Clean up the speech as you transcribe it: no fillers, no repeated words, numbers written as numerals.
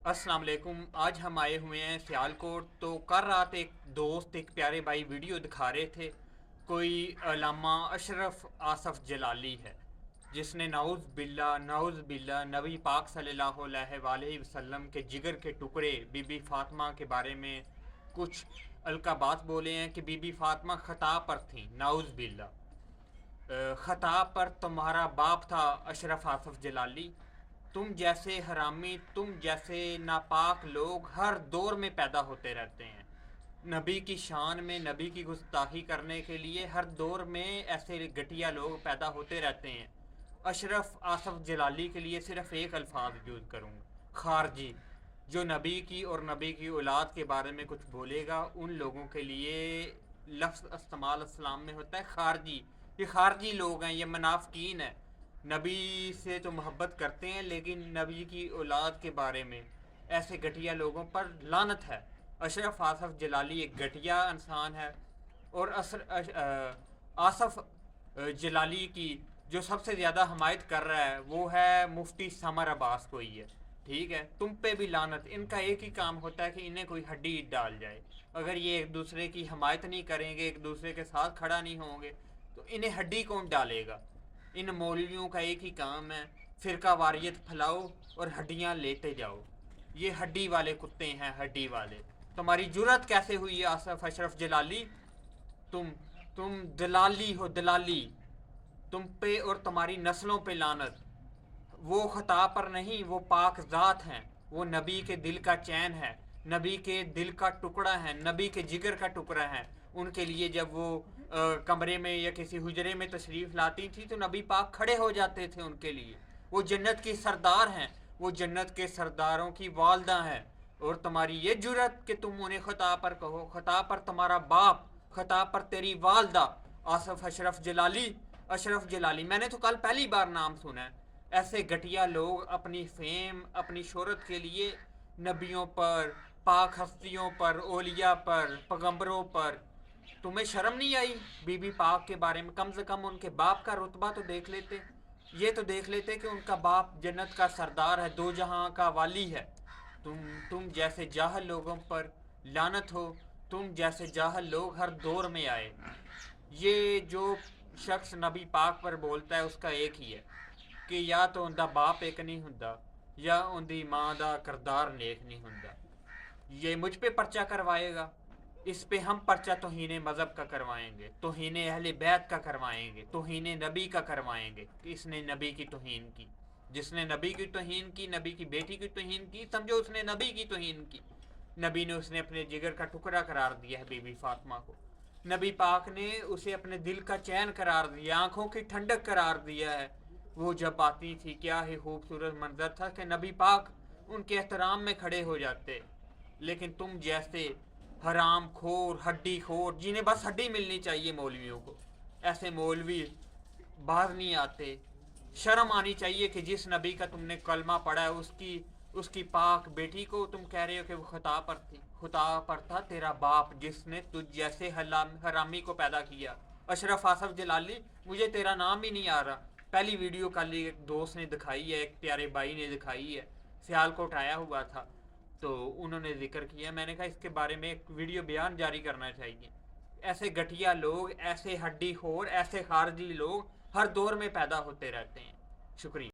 अस्सलाम वालेकुम। आज हम आए हुए हैं सियालकोट। तो कल रात एक दोस्त, एक प्यारे भाई वीडियो दिखा रहे थे। कोई अल्लामा अशरफ आसफ जलाली है जिसने नाउज़ बिल्ला नबी पाक सल्लल्लाहु अलैहि वसल्लम के जिगर के टुकड़े बीबी फ़ातिमा के बारे में कुछ अलकाबात बोले हैं कि बीबी फ़ातिमा ख़ता पर थी। नाउज़ बिल्ला ख़ता पर तुम्हारा बाप था अशरफ आसफ जलाली। तुम जैसे हरामी, तुम जैसे नापाक लोग हर दौर में पैदा होते रहते हैं। नबी की शान में नबी की गुस्ताखी करने के लिए हर दौर में ऐसे घटिया लोग पैदा होते रहते हैं। अशरफ आसफ जलाली के लिए सिर्फ एक अल्फाज यूज़ करूँगा, खारजी। जो नबी की और नबी की औलाद के बारे में कुछ बोलेगा, उन लोगों के लिए लफ्ज़ इस्तेमाल इस्लाम में होता है खारजी। ये खारजी लोग हैं, ये मुनाफिकीन है। नबी से तो मोहब्बत करते हैं, लेकिन नबी की औलाद के बारे में ऐसे घटिया लोगों पर लानत है। अशरफ आसफ जलाली एक घटिया इंसान है। और आसफ जलाली की जो सबसे ज़्यादा हमायत कर रहा है वो है मुफ्ती समर अब्बास कोई है। ठीक है, तुम पे भी लानत। इनका एक ही काम होता है कि इन्हें कोई हड्डी डाल जाए। अगर ये एक दूसरे की हमायत नहीं करेंगे, एक दूसरे के साथ खड़ा नहीं होंगे, तो इन्हें हड्डी कौन डालेगा। इन मौलवियों का एक ही काम है, फ़िरका वारियत फैलाओ और हड्डियाँ लेते जाओ। ये हड्डी वाले कुत्ते हैं, हड्डी वाले। तुम्हारी जुर्रत कैसे हुई है आसफ अशरफ जलाली? तुम तुम दलाली हो, दलाली। तुम पे और तुम्हारी नस्लों पे लानत। वो खता पर नहीं, वो पाक ज़ात हैं। वो नबी के दिल का चैन है, नबी के दिल का टुकड़ा है, नबी के जिगर का टुकड़ा है। उनके लिए जब वो कमरे में या किसी हुजरे में तशरीफ़ लाती थी तो नबी पाक खड़े हो जाते थे उनके लिए। वो जन्नत की सरदार हैं, वो जन्नत के सरदारों की वालदा हैं। और तुम्हारी ये जुरत कि तुम उन्हें खता पर कहो। खता पर तुम्हारा बाप, खता पर तेरी वालदा। आसफ अशरफ जलाली, अशरफ जलाली, मैंने तो कल पहली बार नाम सुना है। ऐसे घटिया लोग अपनी फेम, अपनी शोहरत के लिए नबियों पर, पाक हस्तियों पर, ओलिया पर, पैगंबरों पर। तुम्हें शर्म नहीं आई बीबी पाक के बारे में? कम से कम उनके बाप का रुतबा तो देख लेते। ये तो देख लेते कि उनका बाप जन्नत का सरदार है, दो जहां का वाली है। तुम तुम जैसे जाहल लोगों पर लानत हो। तुम जैसे जाहल लोग हर दौर में आए। ये जो शख्स नबी पाक पर बोलता है उसका एक ही है कि या तो उनका बाप एक नहीं हुंदा या उनकी माँ का करदार नेक नहीं हुंदा। ये मुझ पे पर्चा करवाएगा, इस पे हम पर्चा तौहीन मज़हब का करवाएंगे, तौहीन अहले बैत का करवाएंगे, तौहीन नबी का करवाएंगे कि इसने नबी की तौहीन की। जिसने नबी की तौहीन की, नबी की बेटी की तौहीन की, समझो उसने नबी की तौहीन की। नबी ने उसने अपने जिगर का टुकड़ा करार दिया है बीबी फातिमा को। नबी पाक ने उसे अपने दिल का चैन करार दिया, आंखों की ठंडक करार दिया है। वो जब आती थी क्या ही खूबसूरत मंजर था कि नबी पाक उनके एहतराम में खड़े हो जाते। लेकिन तुम जैसे हराम खोर, हड्डी खोर, जिन्हें बस हड्डी मिलनी चाहिए मौलवियों को, ऐसे मौलवी बाहर नहीं आते। शर्म आनी चाहिए कि जिस नबी का तुमने कलमा पढ़ा है उसकी पाक बेटी को तुम कह रहे हो कि वो खुदा पर थी। खुदा पर था तेरा बाप जिसने तुझ जैसे हरामी को पैदा किया। अशरफ आसफ जलाली, मुझे तेरा नाम ही नहीं आ रहा। पहली वीडियो कल एक दोस्त ने दिखाई है, एक प्यारे भाई ने दिखाई है, सियालकोट आया हुआ था तो उन्होंने जिक्र किया। मैंने कहा इसके बारे में एक वीडियो बयान जारी करना चाहिए। ऐसे घटिया लोग, ऐसे हड्डी खोर, ऐसे खारजी लोग हर दौर में पैदा होते रहते हैं। शुक्रिया।